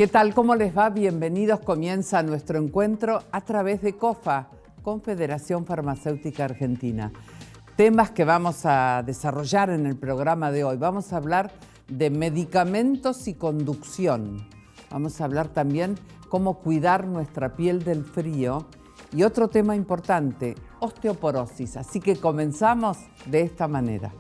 ¿Qué tal? ¿Cómo les va? Bienvenidos. Comienza nuestro encuentro a través de COFA, Confederación Farmacéutica Argentina. Temas que vamos a desarrollar en el programa de hoy. Vamos a hablar de medicamentos y conducción. Vamos a hablar también cómo cuidar nuestra piel del frío. Y otro tema importante, osteoporosis. Así que comenzamos de esta manera.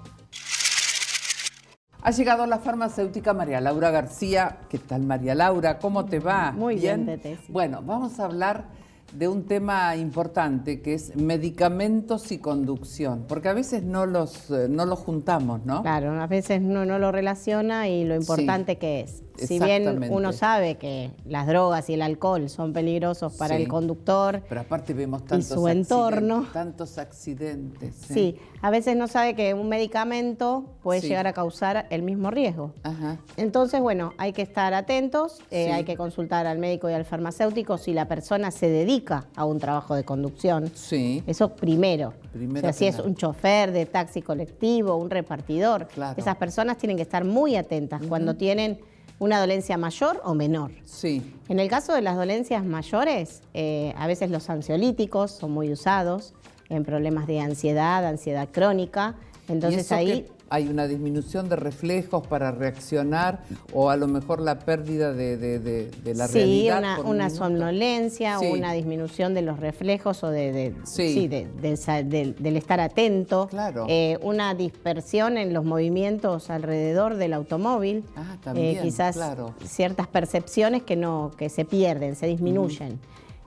Ha llegado la farmacéutica María Laura García. ¿Qué tal, María Laura? ¿Cómo te va? Muy bien, Tete. Sí. Bueno, vamos a hablar de un tema importante que es medicamentos y conducción, porque a veces no los juntamos, ¿no? Claro, a veces uno no lo relaciona y lo importante que es. Si bien uno sabe que las drogas y el alcohol son peligrosos para el conductor, pero aparte vemos y su entorno, tantos accidentes. Sí, a veces no sabe que un medicamento puede llegar a causar el mismo riesgo. Ajá. Entonces, bueno, hay que estar atentos, hay que consultar al médico y al farmacéutico si la persona se dedica a un trabajo de conducción. Sí. Eso primero. O sea, si es un chofer de taxi colectivo, un repartidor, esas personas tienen que estar muy atentas cuando tienen una dolencia mayor o menor. Sí. En el caso de las dolencias mayores, a veces los ansiolíticos son muy usados en problemas de ansiedad crónica. Entonces ahí hay una disminución de reflejos para reaccionar o a lo mejor la pérdida de la realidad. Sí, una somnolencia, una disminución de los reflejos o del estar atento. Claro. Una dispersión en los movimientos alrededor del automóvil. También, quizás ciertas percepciones que se pierden, se disminuyen.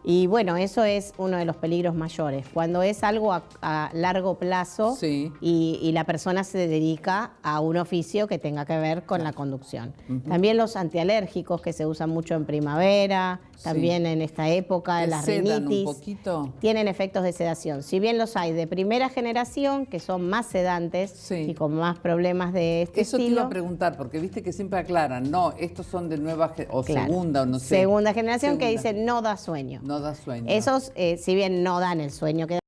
Y bueno, eso es uno de los peligros mayores. Cuando es algo a largo plazo y la persona se dedica a un oficio que tenga que ver con la conducción. También los antialérgicos que se usan mucho en primavera, también en esta época, las rinitis, un poquito. Tienen efectos de sedación. Si bien los hay de primera generación, que son más sedantes y con más problemas de este estilo. Eso te iba a preguntar, porque viste que siempre aclaran, no, estos son de nueva o segunda o no sé. Segunda generación que dicen no da sueño. No da sueño. Esos, si bien no dan el sueño que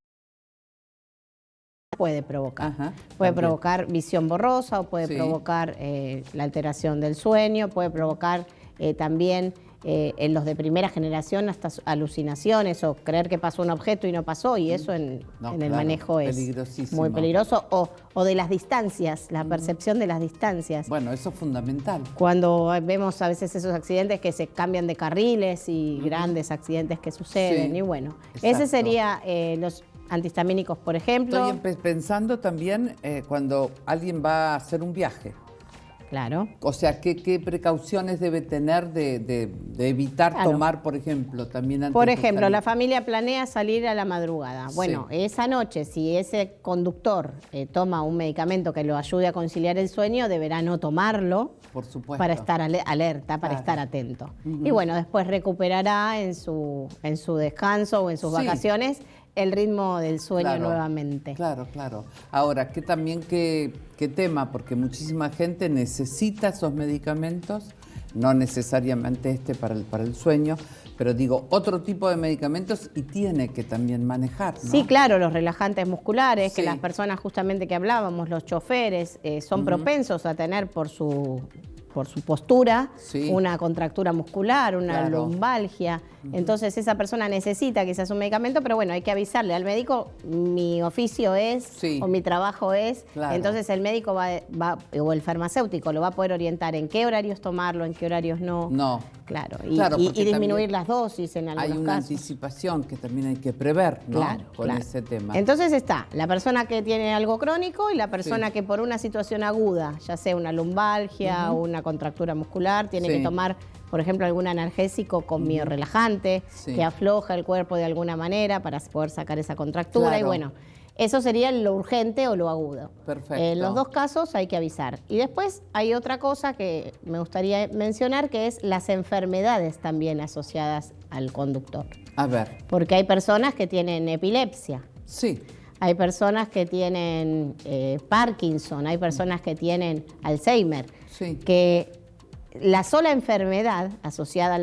puede provocar. Puede provocar visión borrosa o puede provocar la alteración del sueño, puede provocar también en los de primera generación hasta alucinaciones o creer que pasó un objeto y no pasó, y eso en el manejo es muy peligroso. O de las distancias, la percepción de las distancias. Bueno, eso es fundamental. Cuando vemos a veces esos accidentes que se cambian de carriles y grandes accidentes que suceden. Y bueno, ese sería los antihistamínicos, por ejemplo. Estoy pensando también cuando alguien va a hacer un viaje. Claro. O sea, ¿qué precauciones debe tener de evitar tomar, por ejemplo, también antes Por ejemplo, la familia planea salir a la madrugada. Bueno, esa noche, si ese conductor toma un medicamento que lo ayude a conciliar el sueño, deberá no tomarlo. Por supuesto. Para estar alerta, para estar atento. Y bueno, después recuperará en su descanso o en sus vacaciones el ritmo del sueño nuevamente. Claro. Ahora, ¿qué tema? Porque muchísima gente necesita esos medicamentos, no necesariamente para el sueño, pero digo, otro tipo de medicamentos y tiene que también manejar, ¿no? Sí, claro, los relajantes musculares, que las personas justamente que hablábamos, los choferes, son propensos a tener por su postura, una contractura muscular, una lumbalgia. Entonces esa persona necesita quizás un medicamento, pero bueno, hay que avisarle al médico, mi oficio es, o mi trabajo es, entonces el médico o el farmacéutico lo va a poder orientar en qué horarios tomarlo, en qué horarios no. Claro, y disminuir las dosis en algunos casos. Hay una anticipación que también hay que prever, ¿no? Con ese tema. Entonces está la persona que tiene algo crónico y la persona que por una situación aguda, ya sea una lumbalgia o una contractura muscular, tiene que tomar, por ejemplo, algún analgésico con miorrelajante que afloja el cuerpo de alguna manera para poder sacar esa contractura. Y bueno, eso sería lo urgente o lo agudo. Perfecto. En los dos casos hay que avisar. Y después hay otra cosa que me gustaría mencionar, que es las enfermedades también asociadas al conductor. A ver. Porque hay personas que tienen epilepsia. Sí. Hay personas que tienen Parkinson, hay personas que tienen Alzheimer. Que la sola enfermedad asociada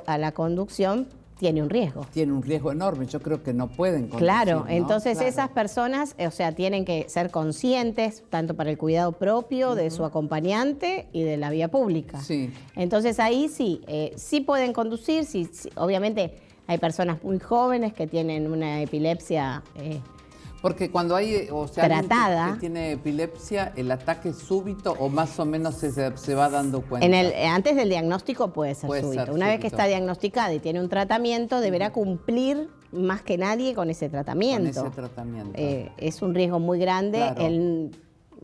a la conducción tiene un riesgo. Tiene un riesgo enorme, yo creo que no pueden conducir. Claro, ¿no? entonces Claro. esas personas, o sea, tienen que ser conscientes, tanto para el cuidado propio de su acompañante y de la vía pública. Sí. Entonces ahí sí, sí pueden conducir, sí, obviamente hay personas muy jóvenes que tienen una epilepsia Porque cuando hay, o sea, tratada, alguien que tiene epilepsia, el ataque es súbito o más o menos se va dando cuenta. Antes del diagnóstico puede ser súbito. Una vez que está diagnosticada y tiene un tratamiento, deberá cumplir más que nadie con ese tratamiento. Con ese tratamiento. Es un riesgo muy grande. Claro.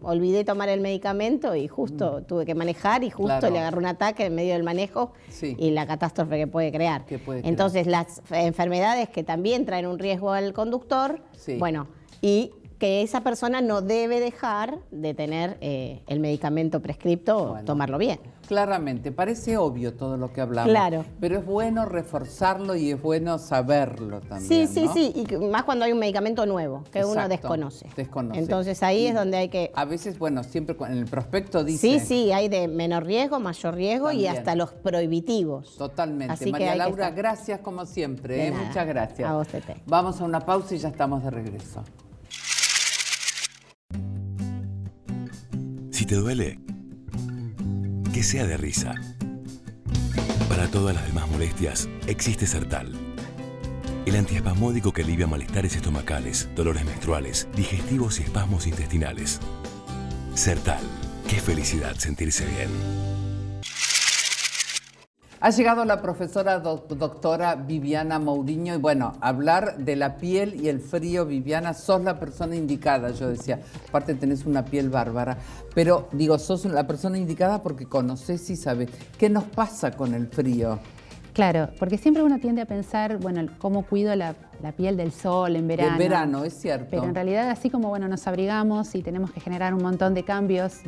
Olvidé tomar el medicamento y justo tuve que manejar y justo le agarré un ataque en medio del manejo y la catástrofe que puede crear. Entonces, las enfermedades que también traen un riesgo al conductor, bueno, y que esa persona no debe dejar de tener el medicamento prescripto, tomarlo bien. Claramente, parece obvio todo lo que hablamos, claro, pero es bueno reforzarlo y es bueno saberlo también. Sí, ¿no? sí, y más cuando hay un medicamento nuevo que uno desconoce. Entonces ahí es donde hay que... A veces, bueno, siempre en el prospecto dice... Sí, hay de menor riesgo, mayor riesgo también. Y hasta los prohibitivos. Totalmente. Así María Laura, gracias como siempre. Muchas gracias. A vos, Tete. Vamos a una pausa y ya estamos de regreso. Si te duele, que sea de risa. Para todas las demás molestias, existe Sertal. El antiespasmódico que alivia malestares estomacales, dolores menstruales, digestivos y espasmos intestinales. Sertal. Qué felicidad sentirse bien. Ha llegado la profesora doctora Viviana Mourinho y bueno, hablar de la piel y el frío, Viviana, sos la persona indicada, yo decía. Aparte tenés una piel bárbara, pero digo, sos la persona indicada porque conocés y sabés. ¿Qué nos pasa con el frío? Claro, porque siempre uno tiende a pensar, bueno, cómo cuido la piel del sol en verano. En verano, es cierto. Pero en realidad, así como bueno, nos abrigamos y tenemos que generar un montón de cambios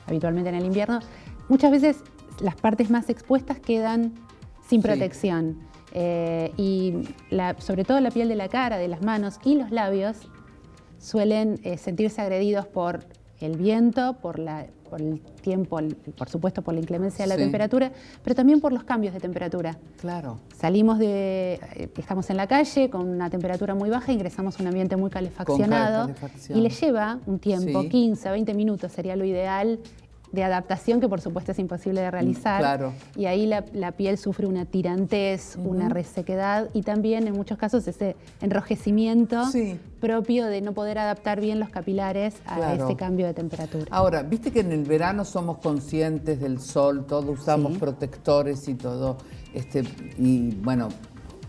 habitualmente en el invierno, muchas veces las partes más expuestas quedan sin protección. Y sobre todo la piel de la cara, de las manos y los labios suelen sentirse agredidos por el viento, por el tiempo, por supuesto por la inclemencia de la temperatura, pero también por los cambios de temperatura. Claro. Estamos en la calle con una temperatura muy baja, ingresamos a un ambiente muy calefaccionado y le lleva un tiempo, 15, 20 minutos sería lo ideal, de adaptación que por supuesto es imposible de realizar. Claro. Y ahí la piel sufre una tirantez, una resequedad y también en muchos casos ese enrojecimiento propio de no poder adaptar bien los capilares a ese cambio de temperatura. Ahora, viste que en el verano somos conscientes del sol, todos usamos protectores y todo, y bueno,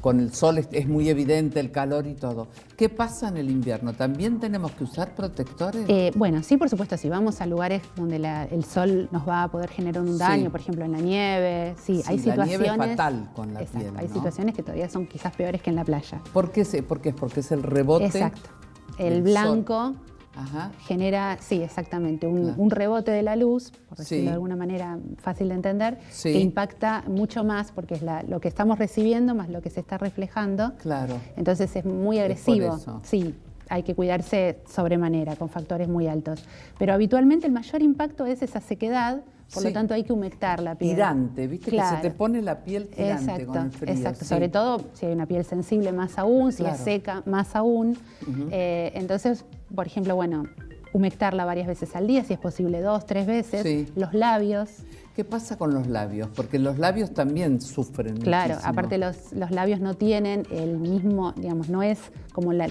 con el sol es muy evidente el calor y todo. ¿Qué pasa en el invierno? ¿También tenemos que usar protectores? Bueno, sí, por supuesto, si vamos a lugares donde el sol nos va a poder generar un daño, por ejemplo en la nieve, hay situaciones... La nieve es fatal con la piel, ¿no? Hay situaciones que todavía son quizás peores que en la playa. ¿Por qué? Porque es el rebote. Exacto. El blanco genera, exactamente, un rebote de la luz, por decirlo de alguna manera fácil de entender, que impacta mucho más porque es lo que estamos recibiendo más lo que se está reflejando. Claro. Entonces es muy agresivo. Es por eso. Sí, hay que cuidarse sobremanera, con factores muy altos. Pero habitualmente el mayor impacto es esa sequedad, por lo tanto hay que humectar la piel. Tirante, ¿viste? Que se te pone la piel tirante con el frío. Exacto, sobre todo si hay una piel sensible más aún, si es seca más aún. Entonces, por ejemplo, bueno, humectarla varias veces al día, si es posible 2, 3 veces. Los labios. ¿Qué pasa con los labios? Porque los labios también sufren muchísimo. Aparte los labios no tienen el mismo, digamos, no es como la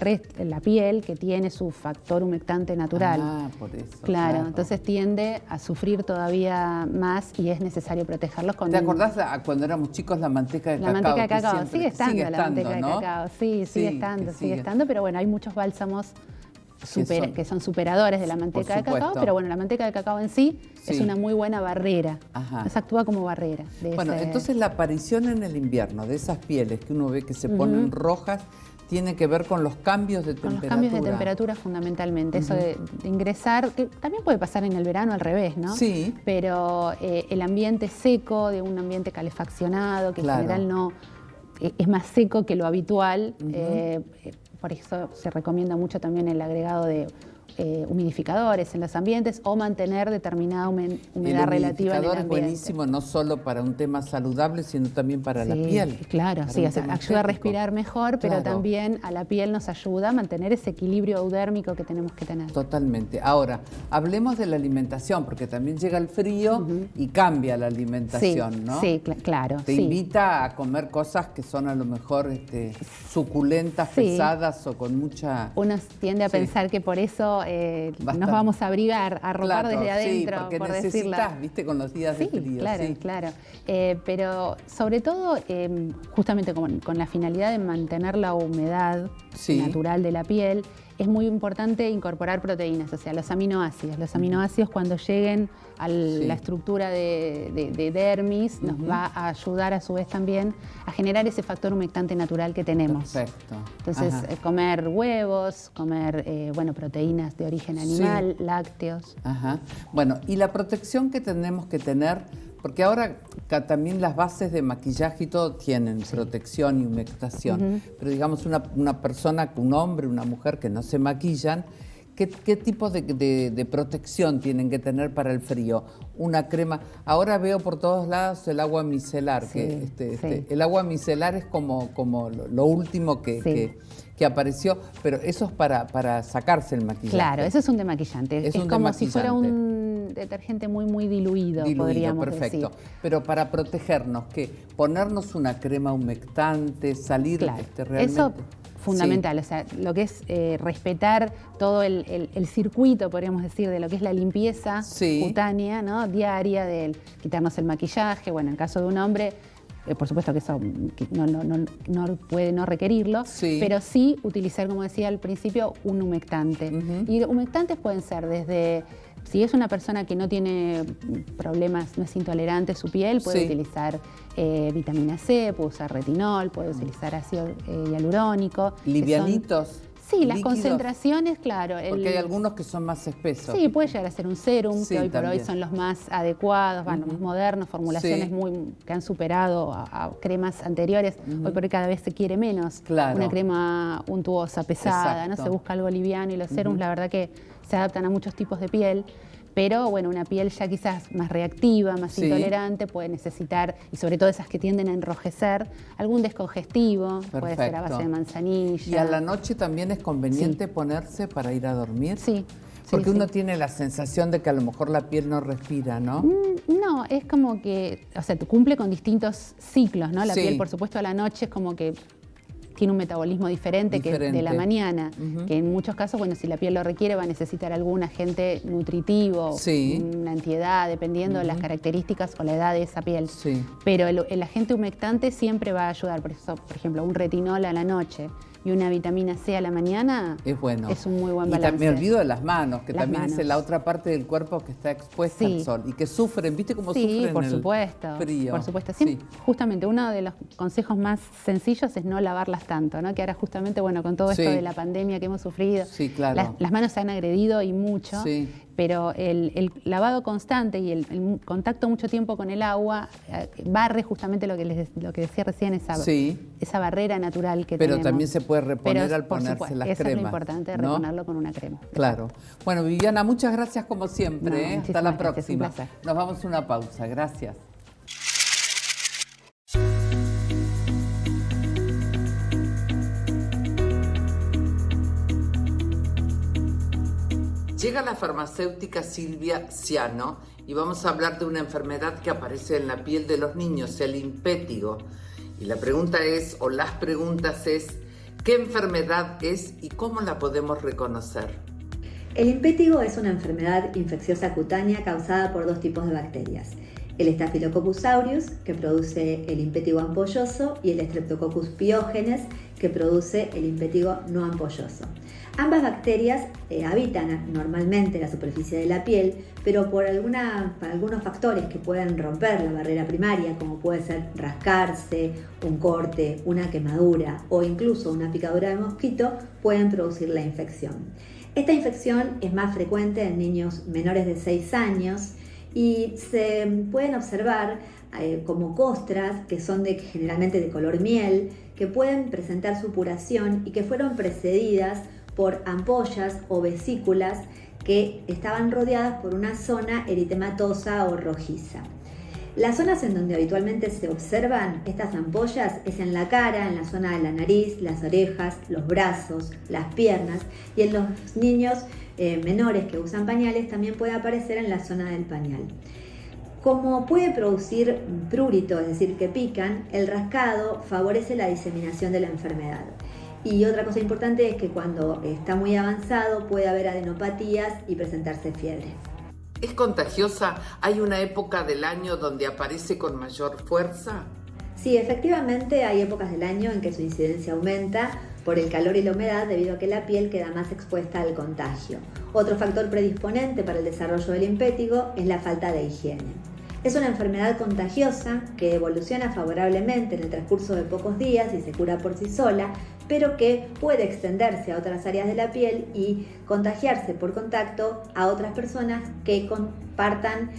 piel que tiene su factor humectante natural. Ah, por eso. Claro, entonces tiende a sufrir todavía más y es necesario protegerlos con... ¿Te acordás cuando éramos chicos la manteca de cacao? La manteca de cacao, sigue estando la manteca ¿no? de cacao, sigue estando, pero bueno, hay muchos bálsamos que son superadores de la manteca de cacao, pero bueno, la manteca de cacao en sí es una muy buena barrera. Nos actúa como barrera. Entonces la aparición en el invierno de esas pieles que uno ve que se ponen rojas tiene que ver con los cambios de temperatura. Con los cambios de temperatura fundamentalmente. Eso de ingresar, que también puede pasar en el verano al revés, ¿no? Sí. Pero el ambiente seco, de un ambiente calefaccionado, que en general no es más seco que lo habitual, por eso se recomienda mucho también el agregado de humidificadores en los ambientes o mantener determinada humedad relativa en el ambiente. Es buenísimo no solo para un tema saludable, sino también para la piel. Claro, sí, ayuda a respirar mejor, pero también a la piel nos ayuda a mantener ese equilibrio eudérmico que tenemos que tener. Totalmente. Ahora, hablemos de la alimentación, porque también llega el frío y cambia la alimentación, ¿no? Sí, claro. Te invita a comer cosas que son a lo mejor suculentas, pesadas o con mucha... Uno tiende a pensar que por eso nos vamos a abrigar, a arropar desde adentro, porque por necesitas, viste, con los días de frío. Claro. Pero sobre todo, justamente con la finalidad de mantener la humedad natural de la piel, es muy importante incorporar proteínas, o sea, los aminoácidos. Los aminoácidos, cuando lleguen a la estructura de dermis, nos va a ayudar a su vez también a generar ese factor humectante natural que tenemos. Perfecto. Entonces, comer huevos, comer proteínas de origen animal, lácteos. Bueno, y la protección que tenemos que tener, porque ahora también las bases de maquillaje y todo tienen protección y humectación, pero digamos una persona, un hombre, una mujer que no se maquillan, ¿qué tipo de protección tienen que tener para el frío? Una crema. Ahora veo por todos lados el agua micelar, el agua micelar es como lo último que apareció, pero eso es para sacarse el maquillaje. Claro, eso es un demaquillante. Es como si fuera un detergente muy diluido, podríamos decir. Perfecto. Pero para protegernos, ¿qué? Ponernos una crema humectante, salir realmente... Eso fundamental, o sea, lo que es respetar todo el circuito, podríamos decir, de lo que es la limpieza cutánea, ¿no? Diaria, de quitarnos el maquillaje. Bueno, en el caso de un hombre, por supuesto que eso no puede no requerirlo, pero sí utilizar, como decía al principio, un humectante. Y humectantes pueden ser desde... Si es una persona que no tiene problemas, no es intolerante a su piel, puede utilizar vitamina C, puede usar retinol, puede utilizar ácido hialurónico. ¿Livianitos? Sí, las concentraciones, claro. Porque hay algunos que son más espesos. Sí, puede llegar a ser un sérum, que hoy por hoy son los más adecuados, los más modernos, formulaciones que han superado a cremas anteriores. Hoy por hoy cada vez se quiere menos. Una crema untuosa, pesada, ¿no? Se busca algo liviano y los sérums, la verdad que se adaptan a muchos tipos de piel. Pero bueno, una piel ya quizás más reactiva, más intolerante, puede necesitar, y sobre todo esas que tienden a enrojecer, algún descongestivo, puede ser a base de manzanilla. ¿Y a la noche también es conveniente ponerse para ir a dormir? Sí. Porque uno tiene la sensación de que a lo mejor la piel no respira, ¿no? No, es como que, o sea, cumple con distintos ciclos, ¿no? La piel, por supuesto, a la noche es como que tiene un metabolismo diferente que de la mañana, que en muchos casos, bueno, si la piel lo requiere, va a necesitar algún agente nutritivo, una antiedad, dependiendo de las características o la edad de esa piel. Pero el agente humectante siempre va a ayudar. Por eso, por ejemplo, un retinol a la noche y una vitamina C a la mañana es bueno. Es un muy buen balance. Y me olvido de las manos, que también es la otra parte del cuerpo que está expuesta al sol y que sufren, ¿viste cómo sufren por el supuesto, frío? Por supuesto. Sí, justamente uno de los consejos más sencillos es no lavarlas tanto, ¿no? Que ahora justamente, bueno, con todo esto de la pandemia que hemos sufrido, las manos se han agredido y mucho. Pero el lavado constante y el contacto mucho tiempo con el agua barre justamente lo que decía recién, esa barrera natural que tenemos. Pero también se puede reponer al ponerse las cremas. Eso es lo importante, reponerlo con una crema. Claro. Bueno, Viviana, muchas gracias como siempre. Hasta la próxima. Gracias, nos vamos a una pausa. Gracias. Llega la farmacéutica Silvia Ciano y vamos a hablar de una enfermedad que aparece en la piel de los niños, el impétigo. Y la pregunta es, o las preguntas es, ¿qué enfermedad es y cómo la podemos reconocer? El impétigo es una enfermedad infecciosa cutánea causada por dos tipos de bacterias. El Staphylococcus aureus, que produce el impétigo ampolloso, y el Streptococcus pyogenes, que produce el impétigo no ampolloso. Ambas bacterias habitan normalmente la superficie de la piel, pero por algunos factores que pueden romper la barrera primaria, como puede ser rascarse, un corte, una quemadura o incluso una picadura de mosquito, pueden producir la infección. Esta infección es más frecuente en niños menores de 6 años y se pueden observar como costras que son generalmente de color miel, que pueden presentar supuración y que fueron precedidas por ampollas o vesículas que estaban rodeadas por una zona eritematosa o rojiza. Las zonas en donde habitualmente se observan estas ampollas es en la cara, en la zona de la nariz, las orejas, los brazos, las piernas, y en los niños menores que usan pañales también puede aparecer en la zona del pañal. Como puede producir prurito, es decir, que pican, el rascado favorece la diseminación de la enfermedad. Y otra cosa importante es que cuando está muy avanzado puede haber adenopatías y presentarse fiebre. ¿Es contagiosa? ¿Hay una época del año donde aparece con mayor fuerza? Sí, efectivamente hay épocas del año en que su incidencia aumenta por el calor y la humedad debido a que la piel queda más expuesta al contagio. Otro factor predisponente para el desarrollo del impétigo es la falta de higiene. Es una enfermedad contagiosa que evoluciona favorablemente en el transcurso de pocos días y se cura por sí sola, pero que puede extenderse a otras áreas de la piel y contagiarse por contacto a otras personas que compartan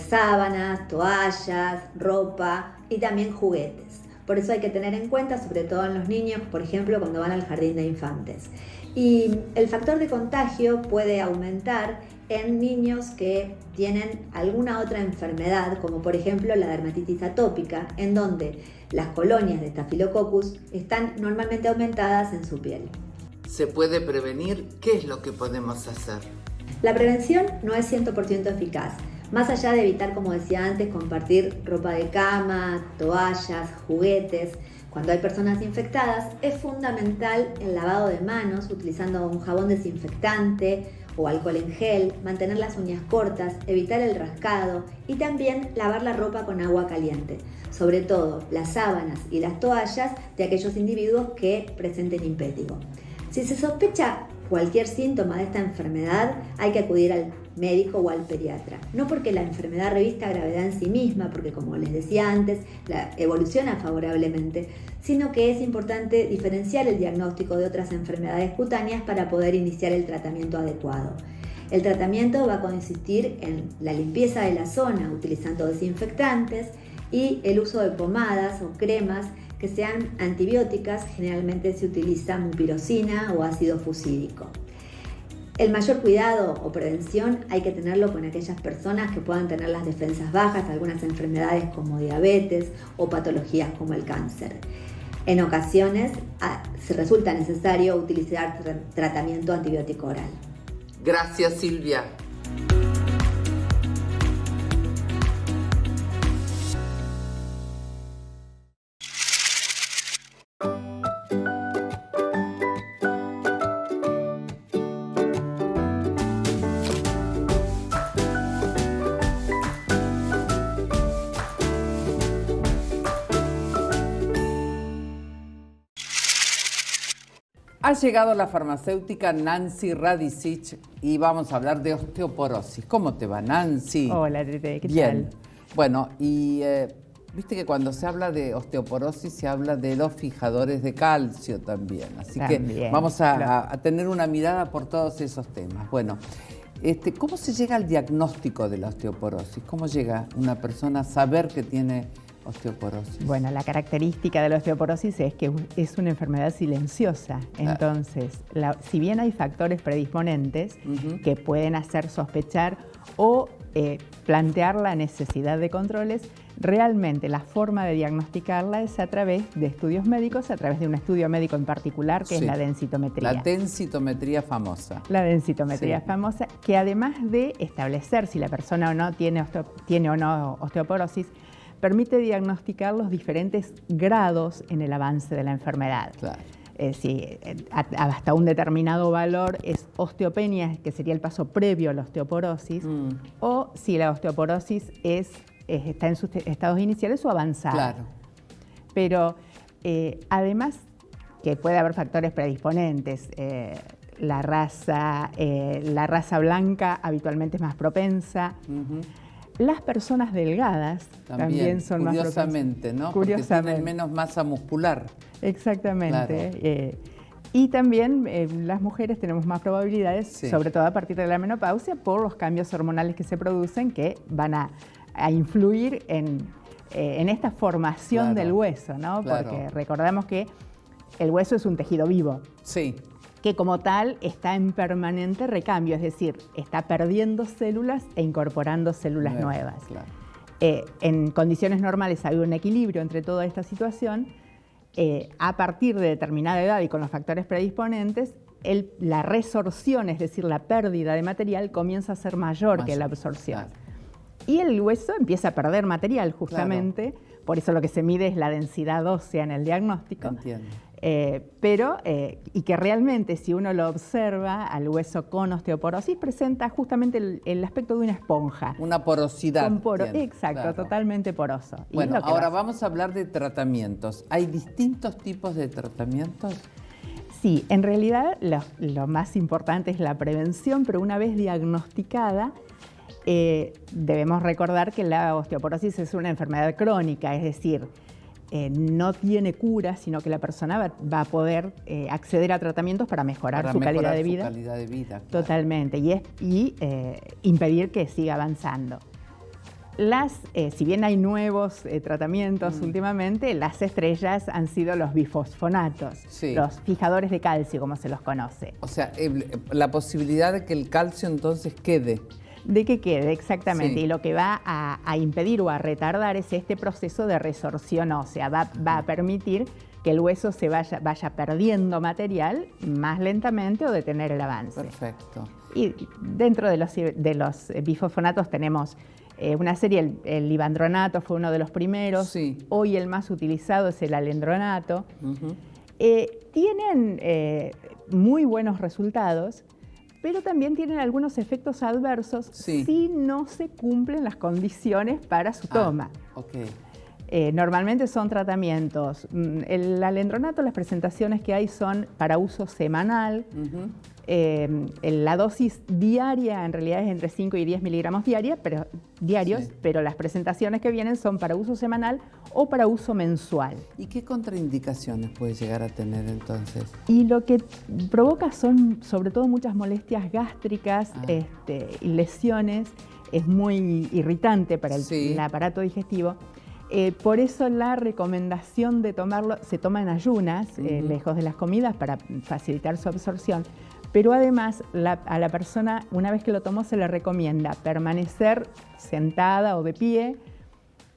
sábanas, toallas, ropa y también juguetes. Por eso hay que tener en cuenta, sobre todo en los niños, por ejemplo, cuando van al jardín de infantes. Y el factor de contagio puede aumentar en niños que tienen alguna otra enfermedad, como por ejemplo la dermatitis atópica, en donde las colonias de Staphylococcus están normalmente aumentadas en su piel. ¿Se puede prevenir? ¿Qué es lo que podemos hacer? La prevención no es 100% eficaz. Más allá de evitar, como decía antes, compartir ropa de cama, toallas, juguetes, cuando hay personas infectadas, es fundamental el lavado de manos utilizando un jabón desinfectante o alcohol en gel, mantener las uñas cortas, evitar el rascado y también lavar la ropa con agua caliente, sobre todo las sábanas y las toallas de aquellos individuos que presenten impétigo. Si se sospecha cualquier síntoma de esta enfermedad, hay que acudir al médico o al pediatra. No porque la enfermedad revista gravedad en sí misma, porque como les decía antes, evoluciona favorablemente, sino que es importante diferenciar el diagnóstico de otras enfermedades cutáneas para poder iniciar el tratamiento adecuado. El tratamiento va a consistir en la limpieza de la zona utilizando desinfectantes y el uso de pomadas o cremas que sean antibióticas. Generalmente se utiliza mupirocina o ácido fusídico. El mayor cuidado o prevención hay que tenerlo con aquellas personas que puedan tener las defensas bajas, algunas enfermedades como diabetes o patologías como el cáncer. En ocasiones se resulta necesario utilizar tratamiento antibiótico oral. Gracias, Silvia. Ha llegado la farmacéutica Nancy Radicic y vamos a hablar de osteoporosis. ¿Cómo te va, Nancy? Hola, Tete, ¿qué Bien. tal? Bueno, y viste que cuando se habla de osteoporosis se habla de los fijadores de calcio también. Así que vamos a tener una mirada por todos esos temas. Bueno, ¿cómo se llega al diagnóstico de la osteoporosis? ¿Cómo llega una persona a saber que tiene osteoporosis? Bueno, la característica de la osteoporosis es que es una enfermedad silenciosa. Claro. Entonces, si bien hay factores predisponentes que pueden hacer sospechar o plantear la necesidad de controles, realmente la forma de diagnosticarla es a través de estudios médicos, a través de un estudio médico en particular, que es la densitometría. La densitometría famosa. La densitometría famosa, que además de establecer si la persona o no tiene o no osteoporosis, permite diagnosticar los diferentes grados en el avance de la enfermedad. Claro. Si hasta un determinado valor es osteopenia, que sería el paso previo a la osteoporosis, o si la osteoporosis está en sus estados iniciales o avanzada. Claro. Pero además que puede haber factores predisponentes, la raza blanca habitualmente es más propensa. Las personas delgadas también son más propensas. Curiosamente, ¿no? Porque tienen menos masa muscular. Exactamente. Claro. Y también las mujeres tenemos más probabilidades, sobre todo a partir de la menopausia, por los cambios hormonales que se producen que van a influir en esta formación del hueso, ¿no? Porque recordamos que el hueso es un tejido vivo. Sí. que como tal está en permanente recambio, es decir, está perdiendo células e incorporando células nuevas. Claro. En condiciones normales hay un equilibrio entre toda esta situación. A partir de determinada edad y con los factores predisponentes, la resorción, es decir, la pérdida de material, comienza a ser mayor que la absorción. Claro. Y el hueso empieza a perder material, justamente. Claro. Por eso lo que se mide es la densidad ósea en el diagnóstico. Entiendo. Y que realmente, si uno lo observa, al hueso con osteoporosis presenta justamente el aspecto de una esponja. Una porosidad. Exacto, claro. Totalmente poroso. Bueno, ahora vamos a hablar de tratamientos. ¿Hay distintos tipos de tratamientos? Sí, en realidad lo más importante es la prevención, pero una vez diagnosticada, debemos recordar que la osteoporosis es una enfermedad crónica, es decir, no tiene cura, sino que la persona va a poder acceder a tratamientos para mejorar su calidad de vida. Claro. Totalmente, y impedir que siga avanzando. Si bien hay nuevos tratamientos últimamente, las estrellas han sido los bifosfonatos, los fijadores de calcio, como se los conoce. O sea, la posibilidad de que el calcio entonces quede. De que quede, exactamente. Sí. Y lo que va a impedir o a retardar es este proceso de resorción ósea. Va a permitir que el hueso se vaya perdiendo material más lentamente o detener el avance. Perfecto. Y dentro de los bifosfonatos tenemos una serie, el livandronato fue uno de los primeros. Sí. Hoy el más utilizado es el alendronato. Tienen muy buenos resultados, pero también tienen algunos efectos adversos si no se cumplen las condiciones para su toma. Normalmente son tratamientos. El alendronato, las presentaciones que hay son para uso semanal. La dosis diaria en realidad es entre 5 y 10 miligramos diarios, pero las presentaciones que vienen son para uso semanal o para uso mensual. ¿Y qué contraindicaciones puede llegar a tener entonces? Y lo que provoca son sobre todo muchas molestias gástricas y lesiones. Es muy irritante para el aparato digestivo. Por eso la recomendación de tomarlo se toma en ayunas, lejos de las comidas, para facilitar su absorción. Pero además a la persona, una vez que lo tomó, se le recomienda permanecer sentada o de pie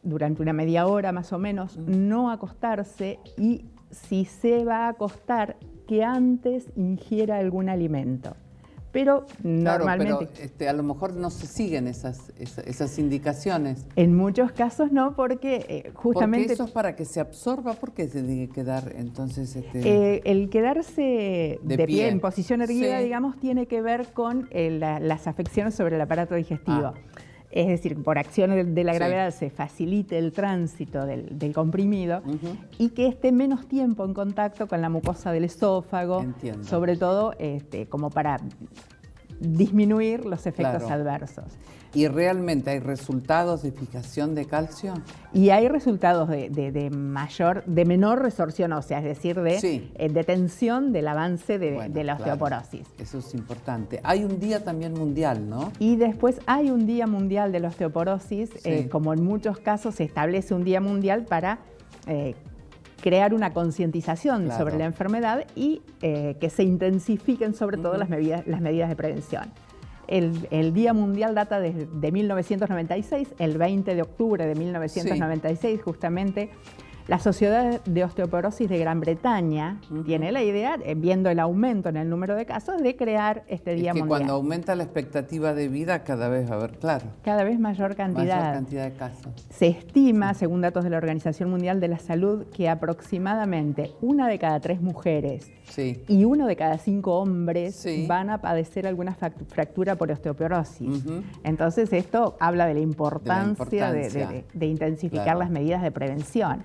durante una media hora más o menos, no acostarse, y si se va a acostar, que antes ingiera algún alimento. Pero normalmente... Pero a lo mejor no se siguen esas indicaciones. En muchos casos no, porque justamente... Porque eso es para que se absorba. ¿Por qué se tiene que quedar entonces? El quedarse de pie en posición erguida, digamos, tiene que ver con las afecciones sobre el aparato digestivo. Es decir, por acciones de la gravedad se facilite el tránsito del comprimido y que esté menos tiempo en contacto con la mucosa del esófago. Entiendo. Sobre todo como para disminuir los efectos adversos. ¿Y realmente hay resultados de fijación de calcio? Y hay resultados de menor resorción ósea, es decir, de detención del avance de la osteoporosis. Claro, eso es importante. Hay un día también mundial, ¿no? Y después hay un día mundial de la osteoporosis. Como en muchos casos se establece un día mundial para crear una concientización sobre la enfermedad y que se intensifiquen sobre todo las medidas de prevención. El Día Mundial data de 1996, el 20 de octubre de 1996, justamente, la Sociedad de Osteoporosis de Gran Bretaña tiene la idea, viendo el aumento en el número de casos, de crear este Día Mundial. Cuando aumenta la expectativa de vida, cada vez va a haber, cada vez mayor cantidad de casos. Se estima, según datos de la Organización Mundial de la Salud, que aproximadamente 1 de cada 3 mujeres y 1 de cada 5 hombres van a padecer alguna fractura por osteoporosis. Entonces esto habla de la importancia de intensificar las medidas de prevención.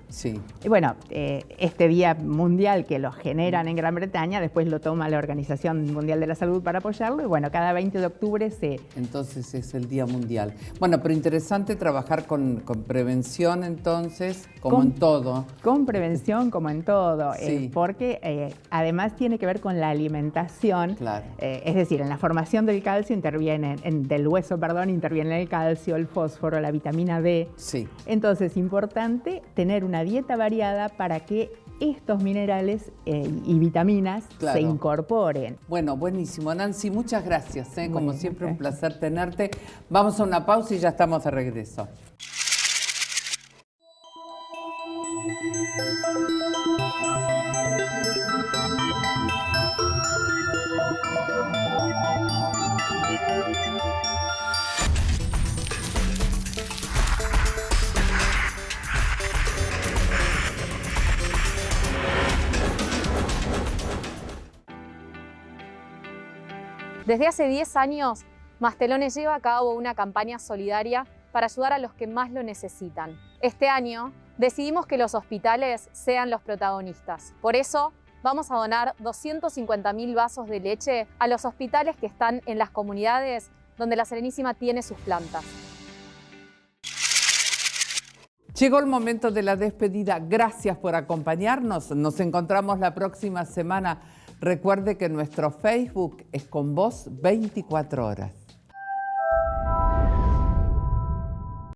Y bueno, este Día Mundial que lo generan en Gran Bretaña, después lo toma la Organización Mundial de la Salud para apoyarlo, y bueno, cada 20 de octubre Entonces es el Día Mundial. Bueno, pero interesante trabajar con prevención entonces, en todo. Con prevención como en todo, porque además tiene que ver con la alimentación. Es decir, en la formación del calcio del hueso interviene el calcio, el fósforo, la vitamina D. Entonces es importante tener una dieta variada para que estos minerales y vitaminas se incorporen. Bueno, buenísimo. Nancy, muchas gracias. Como siempre, un placer tenerte. Vamos a una pausa y ya estamos de regreso. Desde hace 10 años, Mastelones lleva a cabo una campaña solidaria para ayudar a los que más lo necesitan. Este año decidimos que los hospitales sean los protagonistas. Por eso, vamos a donar 250.000 vasos de leche a los hospitales que están en las comunidades donde la Serenísima tiene sus plantas. Llegó el momento de la despedida. Gracias por acompañarnos. Nos encontramos la próxima semana. Recuerde que nuestro Facebook es Con Vos 24 horas.